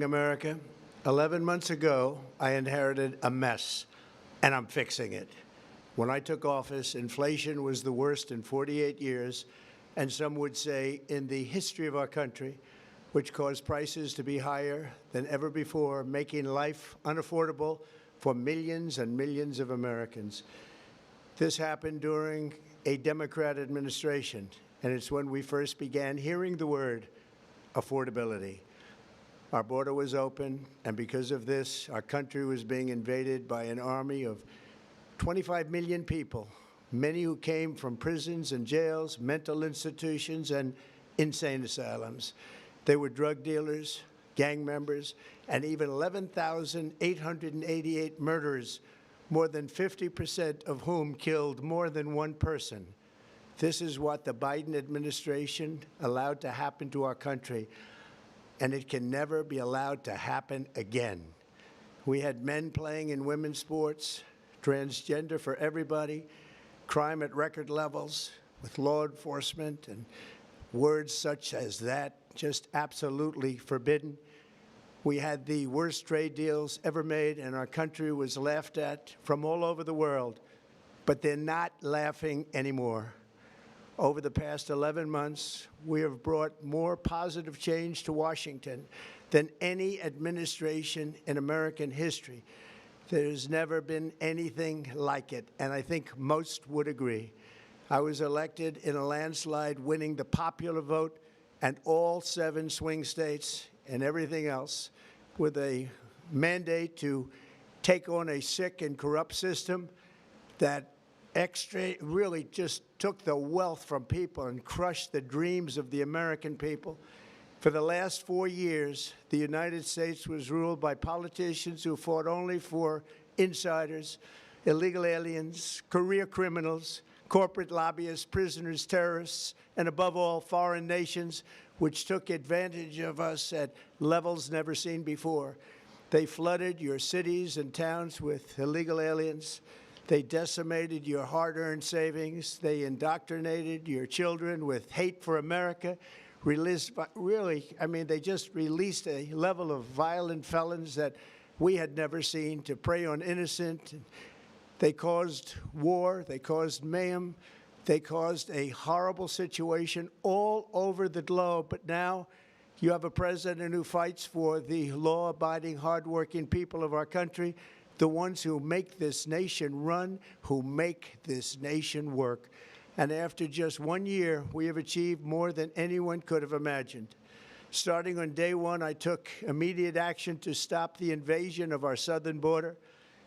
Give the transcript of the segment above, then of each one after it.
America, 11 months ago, I inherited a mess, and I'm fixing it. When I took office, inflation was the worst in 48 years, and some would say in the history of our country, which caused prices to be higher than ever before, making life unaffordable for millions and millions of Americans. This happened during a Democrat administration, and it's when we first began hearing the word affordability. Our border was open, and because of this, our country was being invaded by an army of 25 million people, many who came from prisons and jails, mental institutions, and insane asylums. They were drug dealers, gang members, and even 11,888 murderers, more than 50% of whom killed more than one person. This is what the Biden administration allowed to happen to our country, and it can never be allowed to happen again. We had men playing in women's sports, transgender for everybody, crime at record levels with law enforcement, and words such as that just absolutely forbidden. We had the worst trade deals ever made, and our country was laughed at from all over the world, but they're not laughing anymore. Over the past 11 months, we have brought more positive change to Washington than any administration in American history. There's never been anything like it, and I think most would agree. I was elected in a landslide, winning the popular vote and all 7 swing states and everything else, with a mandate to take on a sick and corrupt system that really just took the wealth from people and crushed the dreams of the American people. For the last 4 years, the United States was ruled by politicians who fought only for insiders, illegal aliens, career criminals, corporate lobbyists, prisoners, terrorists, and above all, foreign nations, which took advantage of us at levels never seen before. They flooded your cities and towns with illegal aliens. They decimated your hard-earned savings. They indoctrinated your children with hate for America. They just released a level of violent felons that we had never seen to prey on innocent. They caused war. They caused mayhem. They caused a horrible situation all over the globe. But now you have a president who fights for the law-abiding, hardworking people of our country, the ones who make this nation run, who make this nation work. And after just 1 year, we have achieved more than anyone could have imagined. Starting on day one, I took immediate action to stop the invasion of our southern border.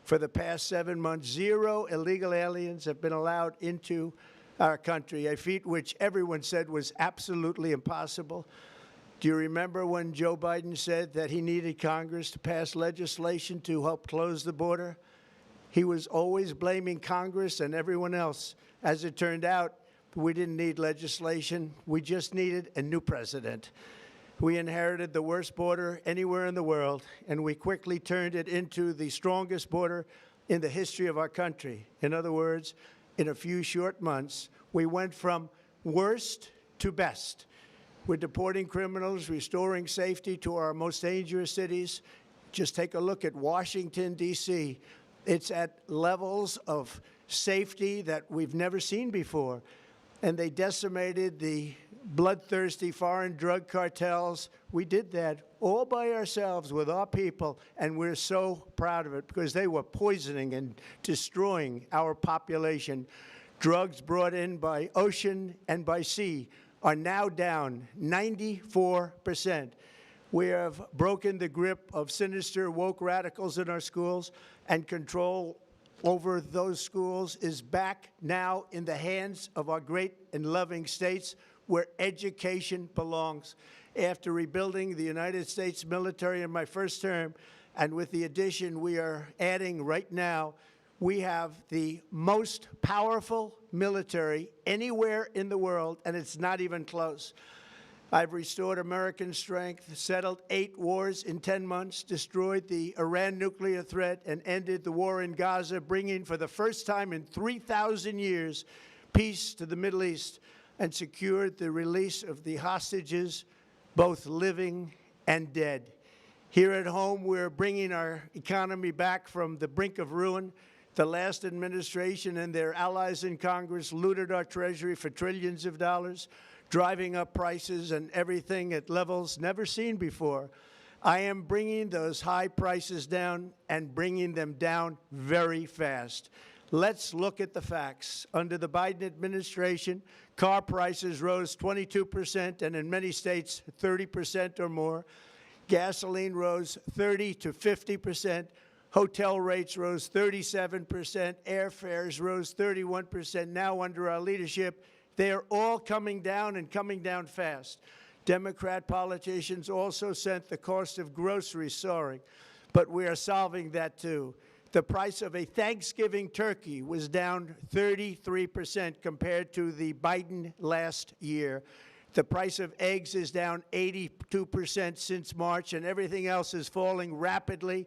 For the past 7 months, 0 illegal aliens have been allowed into our country, a feat which everyone said was absolutely impossible. Do you remember when Joe Biden said that he needed Congress to pass legislation to help close the border? He was always blaming Congress and everyone else. As it turned out, we didn't need legislation. We just needed a new president. We inherited the worst border anywhere in the world, and we quickly turned it into the strongest border in the history of our country. In other words, in a few short months, we went from worst to best. We're deporting criminals, restoring safety to our most dangerous cities. Just take a look at Washington, D.C. It's at levels of safety that we've never seen before. And they decimated the bloodthirsty foreign drug cartels. We did that all by ourselves with our people, and we're so proud of it because they were poisoning and destroying our population. Drugs brought in by ocean and by sea are now down 94%. We have broken the grip of sinister woke radicals in our schools, and control over those schools is back now in the hands of our great and loving states where education belongs. After rebuilding the United States military in my first term, and with the addition we are adding right now, we have the most powerful military anywhere in the world, and it's not even close. I've restored American strength, settled 8 wars in 10 months, destroyed the Iran nuclear threat, and ended the war in Gaza, bringing for the first time in 3,000 years peace to the Middle East, and secured the release of the hostages, both living and dead. Here at home, we're bringing our economy back from the brink of ruin. The last administration and their allies in Congress looted our Treasury for trillions of dollars, driving up prices and everything at levels never seen before. I am bringing those high prices down and bringing them down very fast. Let's look at the facts. Under the Biden administration, car prices rose 22% and in many states 30% or more. Gasoline rose 30 to 50%. Hotel rates rose 37%. Airfares rose 31%. Now, under our leadership, they are all coming down and coming down fast. Democrat politicians also sent the cost of groceries soaring, but we are solving that too. The price of a Thanksgiving turkey was down 33% compared to the Biden last year. The price of eggs is down 82% since March, and everything else is falling rapidly.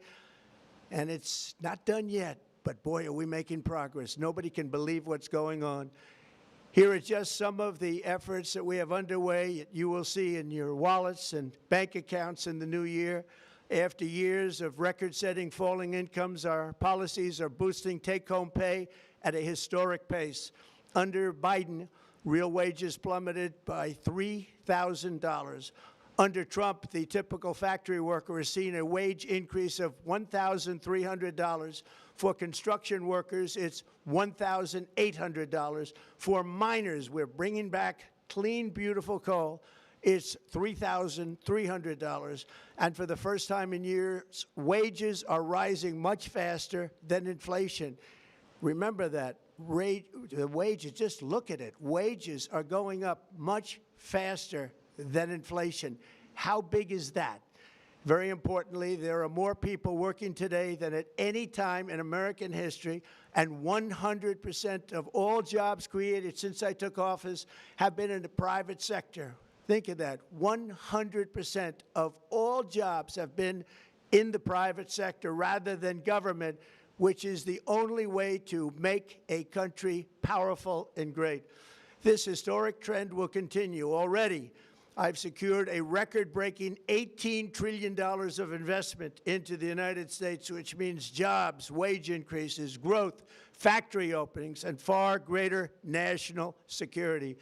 And it's not done yet, but boy, are we making progress. Nobody can believe what's going on. Here are just some of the efforts that we have underway. You will see in your wallets and bank accounts in the new year. After years of record-setting falling incomes, our policies are boosting take-home pay at a historic pace. Under Biden, real wages plummeted by $3,000. Under Trump, the typical factory worker has seen a wage increase of $1,300. For construction workers, it's $1,800. For miners, we're bringing back clean, beautiful coal. It's $3,300. And for the first time in years, wages are rising much faster than inflation. Remember that. The wages, just look at it. Wages are going up much faster than inflation. How big is that? Very importantly, there are more people working today than at any time in American history, and 100% of all jobs created since I took office have been in the private sector. Think of that. 100% of all jobs have been in the private sector rather than government, which is the only way to make a country powerful and great. This historic trend will continue. Already, I've secured a record-breaking $18 trillion of investment into the United States, which means jobs, wage increases, growth, factory openings, and far greater national security.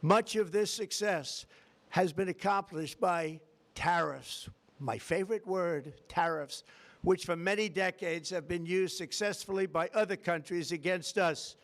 Much of this success has been accomplished by tariffs. My favorite word, tariffs, which for many decades have been used successfully by other countries against us,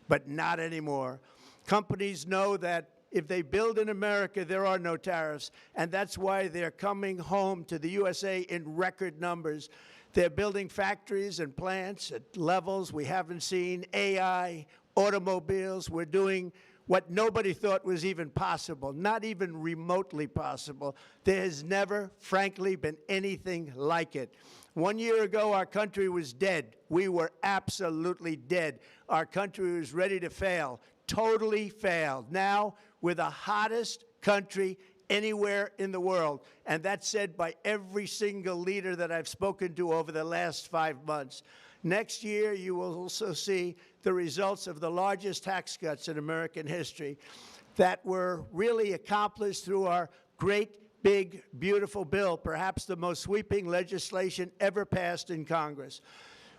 but not anymore. Companies know that if they build in America, there are no tariffs, and that's why they're coming home to the USA in record numbers. They're building factories and plants at levels we haven't seen, AI, automobiles. We're doing what nobody thought was even possible, not even remotely possible. There has never, frankly, been anything like it. 1 year ago, our country was dead. We were absolutely dead. Our country was ready to fail, totally failed. Now, we're the hottest country anywhere in the world, and that's said by every single leader that I've spoken to over the last 5 months. Next year, you will also see the results of the largest tax cuts in American history that were really accomplished through our great, big, beautiful bill, perhaps the most sweeping legislation ever passed in Congress.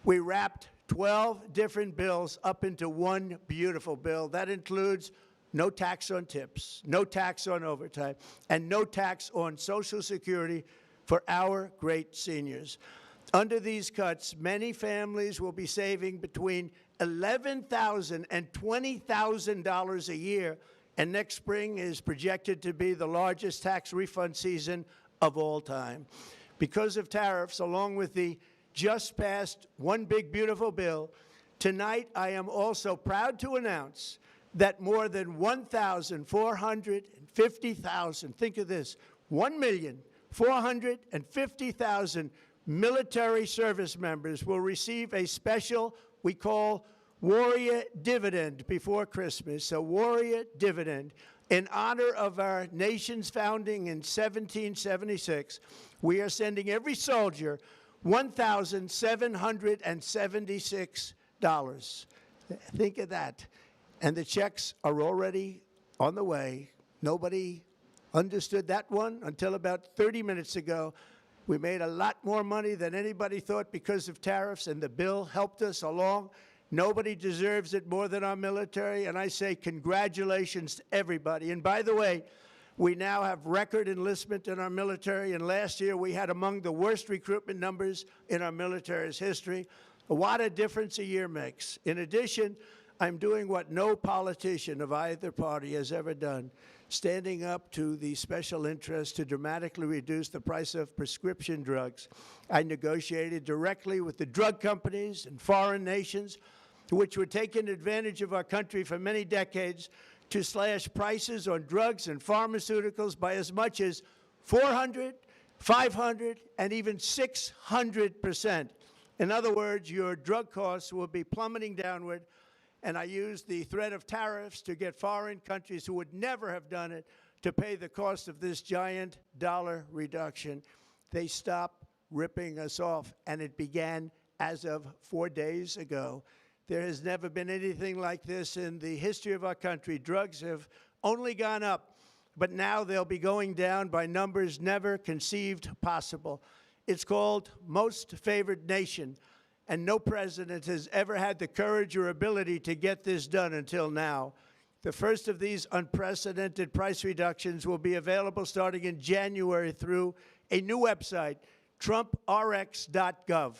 We wrapped 12 different bills up into one beautiful bill. That includes no tax on tips, no tax on overtime, and no tax on Social Security for our great seniors. Under these cuts, many families will be saving between $11,000 and $20,000 a year, and next spring is projected to be the largest tax refund season of all time. Because of tariffs, along with the just passed One Big Beautiful Bill, tonight I am also proud to announce that more than 1,450,000, think of this, 1,450,000 military service members will receive a special, we call Warrior Dividend before Christmas, a Warrior Dividend. In honor of our nation's founding in 1776, we are sending every soldier $1,776. Think of that. And the checks are already on the way. Nobody understood that one until about 30 minutes ago. We made a lot more money than anybody thought because of tariffs, and the bill helped us along. Nobody deserves it more than our military, and I say congratulations to everybody. And by the way, we now have record enlistment in our military, and last year we had among the worst recruitment numbers in our military's history. What a difference a year makes. In addition, I'm doing what no politician of either party has ever done, standing up to the special interests to dramatically reduce the price of prescription drugs. I negotiated directly with the drug companies and foreign nations, which were taking advantage of our country for many decades, to slash prices on drugs and pharmaceuticals by as much as 400, 500, and even 600%. In other words, your drug costs will be plummeting downward, and I used the threat of tariffs to get foreign countries who would never have done it to pay the cost of this giant dollar reduction. They stopped ripping us off, and it began as of 4 days ago. There has never been anything like this in the history of our country. Drugs have only gone up, but now they'll be going down by numbers never conceived possible. It's called most favored nation, and no president has ever had the courage or ability to get this done until now. The first of these unprecedented price reductions will be available starting in January through a new website, trumprx.gov.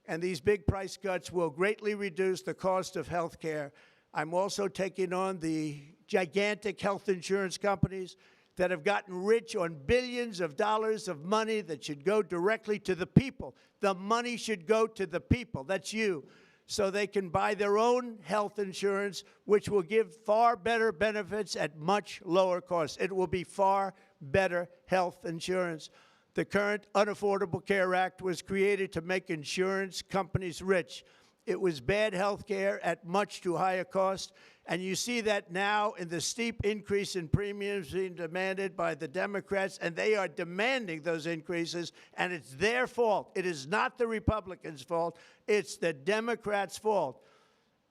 And these big price cuts will greatly reduce the cost of health care. I'm also taking on the gigantic health insurance companies that have gotten rich on billions of dollars of money that should go directly to the people. The money should go to the people, that's you, so they can buy their own health insurance, which will give far better benefits at much lower costs. It will be far better health insurance. The current Unaffordable Care Act was created to make insurance companies rich. It was bad health care at much too high a cost, and you see that now in the steep increase in premiums being demanded by the Democrats, and they are demanding those increases, and it's their fault. It is not the Republicans' fault. It's the Democrats' fault.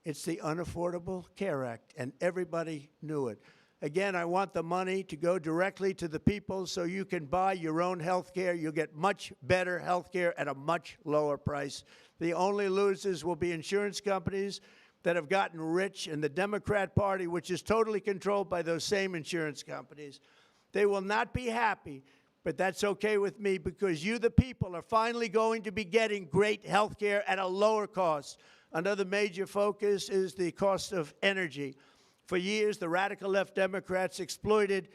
It's the Unaffordable Care Act, and everybody knew it. Again, I want the money to go directly to the people so you can buy your own health care. You'll get much better health care at a much lower price. The only losers will be insurance companies that have gotten rich, and the Democrat Party, which is totally controlled by those same insurance companies. They will not be happy, but that's okay with me, because you, the people, are finally going to be getting great health care at a lower cost. Another major focus is the cost of energy. For years, the radical left Democrats exploited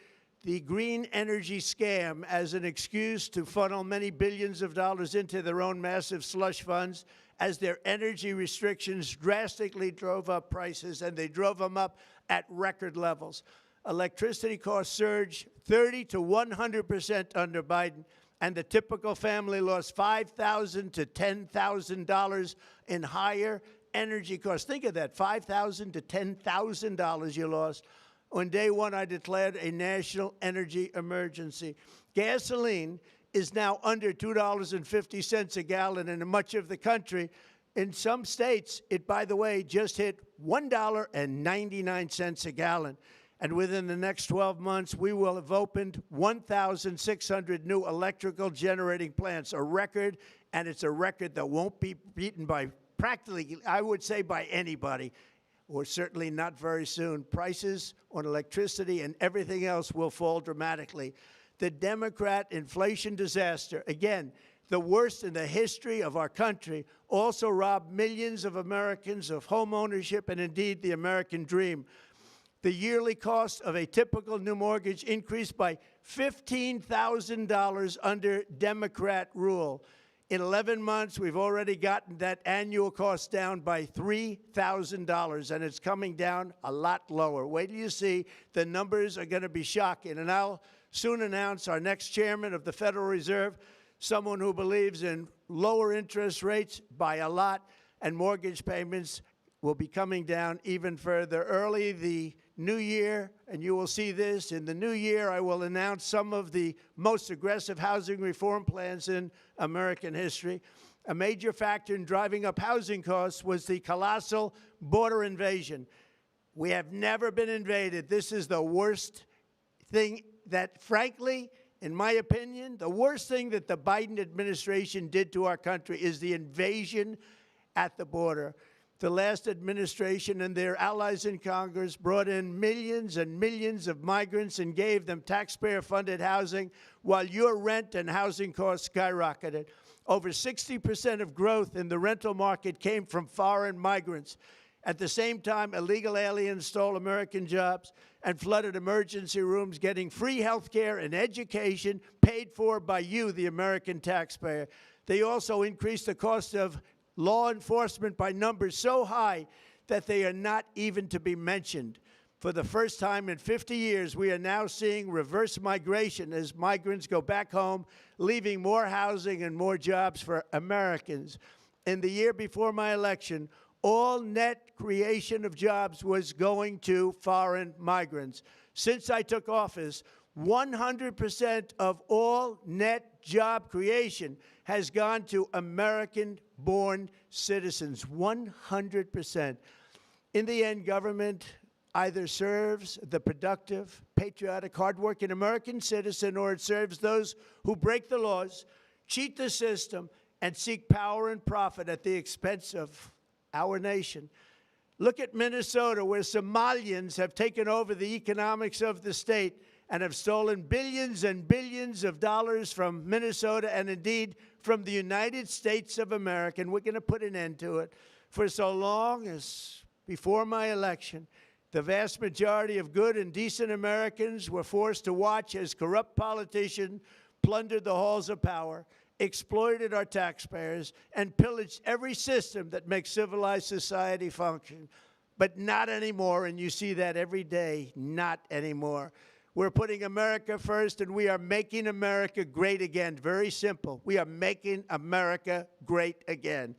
the green energy scam as an excuse to funnel many billions of dollars into their own massive slush funds, as their energy restrictions drastically drove up prices, and they drove them up at record levels. Electricity costs surged 30 to 100% under Biden, and the typical family lost $5,000 to $10,000 in higher energy costs. Think of that, $5,000 to $10,000 you lost. On day one, I declared a national energy emergency. Gasoline is now under $2.50 a gallon in much of the country. In some states, it, by the way, just hit $1.99 a gallon. And within the next 12 months, we will have opened 1,600 new electrical generating plants, a record, and it's a record that won't be beaten by practically, I would say, by anybody, or certainly not very soon. Prices on electricity and everything else will fall dramatically. The Democrat inflation disaster, again, the worst in the history of our country, also robbed millions of Americans of home ownership and indeed the American dream. The yearly cost of a typical new mortgage increased by $15,000 under Democrat rule. In 11 months, we've already gotten that annual cost down by $3,000, and it's coming down a lot lower. Wait till you see. The numbers are going to be shocking. And I'll soon announce our next chairman of the Federal Reserve, someone who believes in lower interest rates by a lot, and mortgage payments will be coming down even further. Early the new year, and you will see this, in the new year I will announce some of the most aggressive housing reform plans in American history. A major factor in driving up housing costs was the colossal border invasion. We have never been invaded. This is the worst thing that, frankly, in my opinion, the worst thing that the Biden administration did to our country is the invasion at the border. The last administration and their allies in Congress brought in millions and millions of migrants and gave them taxpayer-funded housing while your rent and housing costs skyrocketed. Over 60% of growth in the rental market came from foreign migrants. At the same time, illegal aliens stole American jobs and flooded emergency rooms, getting free health care and education paid for by you, the American taxpayer. They also increased the cost of law enforcement by numbers so high that they are not even to be mentioned. For the first time in 50 years, we are now seeing reverse migration as migrants go back home, leaving more housing and more jobs for Americans. In the year before my election, all net creation of jobs was going to foreign migrants. Since I took office, 100% of all net job creation has gone to American-born citizens, 100%. In the end, government either serves the productive, patriotic, hardworking American citizen, or it serves those who break the laws, cheat the system, and seek power and profit at the expense of our nation. Look at Minnesota, where Somalians have taken over the economics of the state and have stolen billions and billions of dollars from Minnesota and indeed from the United States of America. And we're going to put an end to it. For so long as before my election, the vast majority of good and decent Americans were forced to watch as corrupt politicians plundered the halls of power, exploited our taxpayers, and pillaged every system that makes civilized society function. But not anymore, and you see that every day, not anymore. We're putting America first, and we are making America great again. Very simple. We are making America great again.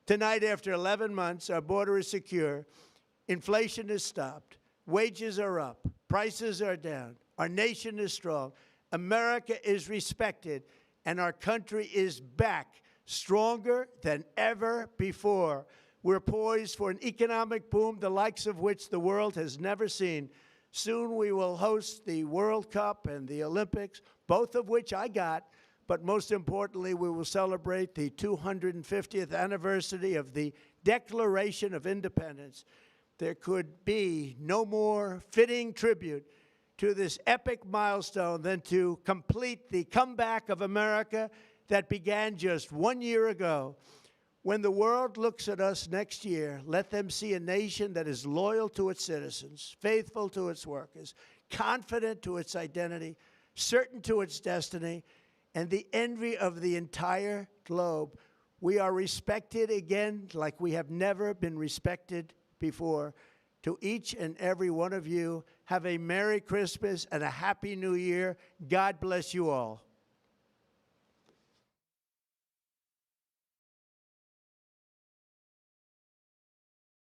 Tonight, after 11 months, our border is secure. Inflation is stopped. Wages are up. Prices are down. Our nation is strong. America is respected, and our country is back, stronger than ever before. We're poised for an economic boom, the likes of which the world has never seen. Soon we will host the World Cup and the Olympics, both of which I got. But most importantly, we will celebrate the 250th anniversary of the Declaration of Independence. There could be no more fitting tribute to this epic milestone than to complete the comeback of America that began just 1 year ago. When the world looks at us next year, let them see a nation that is loyal to its citizens, faithful to its workers, confident to its identity, certain to its destiny, and the envy of the entire globe. We are respected again like we have never been respected before. To each and every one of you, have a Merry Christmas and a Happy New Year. God bless you all.